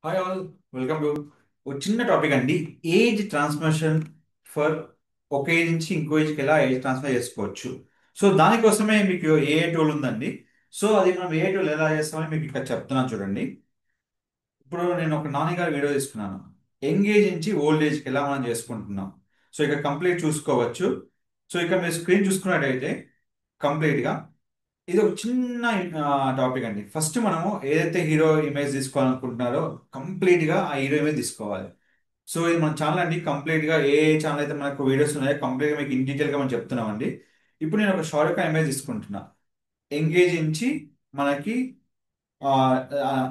Hi all, welcome to ఒక చిన్న topic అండి. ఏజ్ ట్రాన్స్ఫర్మేషన్ ఫర్ ఒక ఏజ్ నుంచి ఇంకో ఏజ్కి ఎలా ఏజ్ ట్రాన్స్ఫర్ చేసుకోవచ్చు. సో దానికోసమే మీకు ఏ టూల్ ఉందండి. సో అది మనం ఏ టూల్ ఎలా చేస్తామని మీకు ఇక్కడ చెప్తున్నాను చూడండి. ఇప్పుడు నేను ఒక నాన్నగారి వీడియో తీసుకున్నాను. యంగ్ ఏజ్ నుంచి ఓల్డ్ ఏజ్కి ఎలా మనం చేసుకుంటున్నాం. సో ఇక్కడ కంప్లీట్ చూసుకోవచ్చు. సో ఇక్కడ మీరు స్క్రీన్ చూసుకున్నట్టయితే కంప్లీట్గా ఇది ఒక చిన్న టాపిక్ అండి. ఫస్ట్ మనము ఏదైతే హీరో ఇమేజ్ తీసుకోవాలనుకుంటున్నారో కంప్లీట్ గా ఆ హీరో ఇమేజ్ తీసుకోవాలి. సో ఇది మన ఛానల్ అండి. కంప్లీట్ గా ఏ ఛానల్ అయితే మనకు వీడియోస్ ఉన్నాయో కంప్లీట్ గా మీకు ఇన్ డీటెయిల్ గా మనం చెప్తున్నామండి. ఇప్పుడు నేను ఒక షారుఖ్ ఖాన్ ఇమేజ్ తీసుకుంటున్నా. ఎంగేజ్ నుంచి మనకి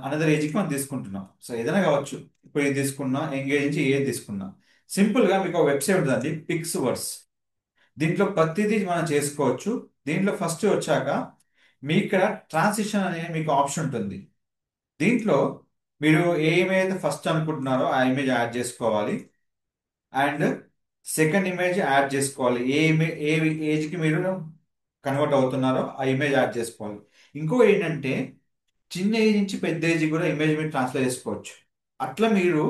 అనదర్ ఏజ్ కి మనం తీసుకుంటున్నాం. సో ఏదైనా కావచ్చు. ఇప్పుడు ఏది తీసుకున్నా, ఎంగేజ్ నుంచి ఏది తీసుకున్నా, సింపుల్ గా మీకు ఒక వెబ్సైట్ ఉంటుందండి, పిక్స్ వర్స్. దీంట్లో ప్రతిదీ మనం చేసుకోవచ్చు. దీంట్లో ఫస్ట్ వచ్చాక మీ ఇక్కడ ట్రాన్సిషన్ అనే మీకు ఆప్షన్ ఉంటుంది. దీంట్లో మీరు ఏ ఇమేజ్ అయితే ఫస్ట్ అనుకుంటున్నారో ఆ ఇమేజ్ యాడ్ చేసుకోవాలి. అండ్ సెకండ్ ఇమేజ్ యాడ్ చేసుకోవాలి. ఏ ఏజ్కి మీరు కన్వర్ట్ అవుతున్నారో ఆ ఇమేజ్ యాడ్ చేసుకోవాలి. ఇంకో ఏంటంటే చిన్న ఏజ్ నుంచి పెద్ద ఏజ్ కూడా ఇమేజ్ మీరు ట్రాన్స్ఫర్ చేసుకోవచ్చు. అట్లా మీరు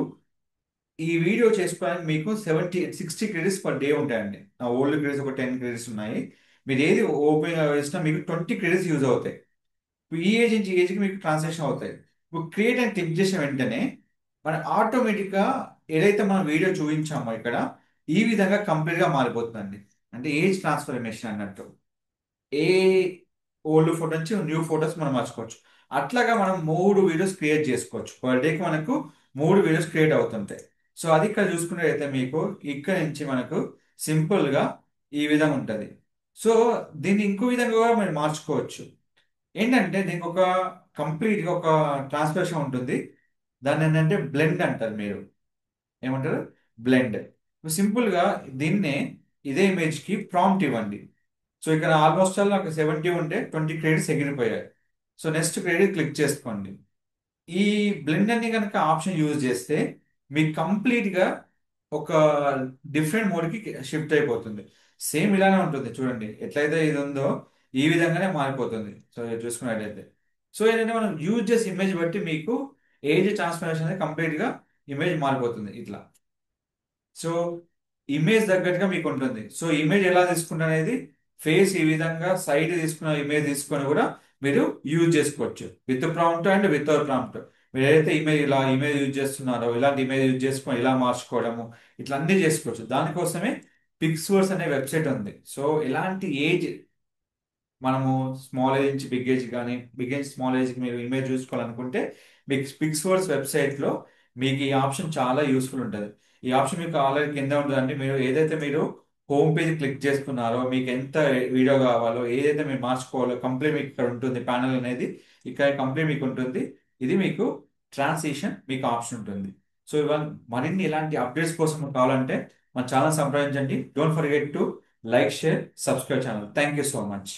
ఈ వీడియో చేసుకోవడానికి మీకు 60 క్రెడిట్స్ పర్ డే ఉంటాయండి. నా ఓల్డ్ క్రెడిట్స్ ఒక 10 క్రెడిట్స్ ఉన్నాయి. మీరు ఏది ఓపెన్ చేసినా మీకు 20 క్రెడిట్స్ యూజ్ అవుతాయి. ఇప్పుడు ఈ ఏజ్ నుంచి ఈ ఏజ్కి మీకు ట్రాన్సాక్షన్ అవుతాయి. ఇప్పుడు క్రియేట్ అని క్లిక్ చేసిన వెంటనే మన ఆటోమేటిక్గా ఏదైతే మనం వీడియో చూపించామో ఇక్కడ ఈ విధంగా కంప్లీట్గా మారిపోతుందండి. అంటే ఏజ్ ట్రాన్స్ఫర్మేషన్ అన్నట్టు. ఏ ఓల్డ్ ఫోటో నుంచి న్యూ ఫోటోస్ మనం మార్చుకోవచ్చు. అట్లాగా మనం 3 వీడియోస్ క్రియేట్ చేసుకోవచ్చు. పర్ డేకి మనకు 3 వీడియోస్ క్రియేట్ అవుతుంటాయి. సో అది ఇక్కడ చూసుకున్నట్టయితే మీకు ఇక్కడ నుంచి మనకు సింపుల్గా ఈ విధంగా ఉంటుంది. సో దీన్ని ఇంకో విధంగా కూడా మీరు మార్చుకోవచ్చు. ఏంటంటే దీనికి ఒక కంప్లీట్గా ఒక ట్రాన్స్ఫర్మేషన్ ఉంటుంది. దాన్ని ఏంటంటే బ్లెండ్ అంటారు. మీరు ఏమంటారు? బ్లెండ్. సింపుల్గా దీన్నే ఇదే ఇమేజ్కి ప్రాంప్ట్ ఇవ్వండి. సో ఇక్కడ ఆల్మోస్ట్ ఆల్ నాకు 70 ఉంటే 20 క్రెడిట్స్ ఎగిరిపోయాయి. సో నెక్స్ట్ క్రెడిట్ క్లిక్ చేసుకోండి. ఈ బ్లెండర్ ని కనుక ఆప్షన్ యూజ్ చేస్తే మీకు కంప్లీట్ గా ఒక డిఫరెంట్ మోడ్ కి షిఫ్ట్ అయిపోతుంది. సేమ్ ఇలానే ఉంటుంది చూడండి. ఎట్లయితే ఇది ఉందో ఈ విధంగానే మారిపోతుంది. సో ఇది చూసుకున్నట్లయితే సో ఏంటంటే మనం యూజ్ చేసే ఇమేజ్ బట్టి మీకు ఏజ్ ట్రాన్స్ఫర్మేషన్ అనేది కంప్లీట్ గా ఇమేజ్ మారిపోతుంది ఇట్లా. సో ఇమేజ్ తగ్గట్టుగా మీకు ఉంటుంది. సో ఇమేజ్ ఎలా తీసుకుంటా అనేది ఫేస్ ఈ విధంగా సైడ్ తీసుకున్న ఇమేజ్ తీసుకొని కూడా మీరు యూజ్ చేసుకోవచ్చు. With prompt and without prompt. మీరు ఏదైతే ఇమేజ్ ఇలా ఇమేజ్ యూజ్ చేస్తున్నారో ఇలాంటి ఇమేజ్ యూజ్ చేసుకొని ఇలా మార్చుకోవడము ఇట్లా అన్ని చేసుకోవచ్చు. దానికోసమే పిక్స్వర్స్ అనే వెబ్సైట్ ఉంది. సో ఎలాంటి ఏజ్ మనము స్మాల్ ఏజ్ నుంచి బిగ్ ఏజ్ కానీ బిగ్ ఏజ్ స్మాల్ ఏజ్కి మీరు ఇమేజ్ చూసుకోవాలనుకుంటే మీకు పిక్స్వర్స్ వెబ్సైట్లో మీకు ఈ ఆప్షన్ చాలా యూస్ఫుల్ ఉంటుంది. ఈ ఆప్షన్ మీకు ఆల్రెడీ కింద ఉంటుందండి. మీరు ఏదైతే మీరు హోమ్ పేజ్ క్లిక్ చేసుకున్నారో మీకు ఎంత వీడియో కావాలో ఏదైతే మీరు మార్చుకోవాలో కంప్లీట్ మీకు ఇక్కడ ఉంటుంది. ప్యానల్ అనేది ఇక్కడ కంప్లీట్ మీకు ఉంటుంది. ఇది మీకు ట్రాన్సిషన్ మీకు ఆప్షన్ ఉంటుంది. సో ఇవన్నీ మరిన్ని ఇలాంటి అప్డేట్స్ కోసం కావాలంటే మన ఛానల్ సంప్రదించండి. Don't forget to like, share, subscribe channel. Thank you so much.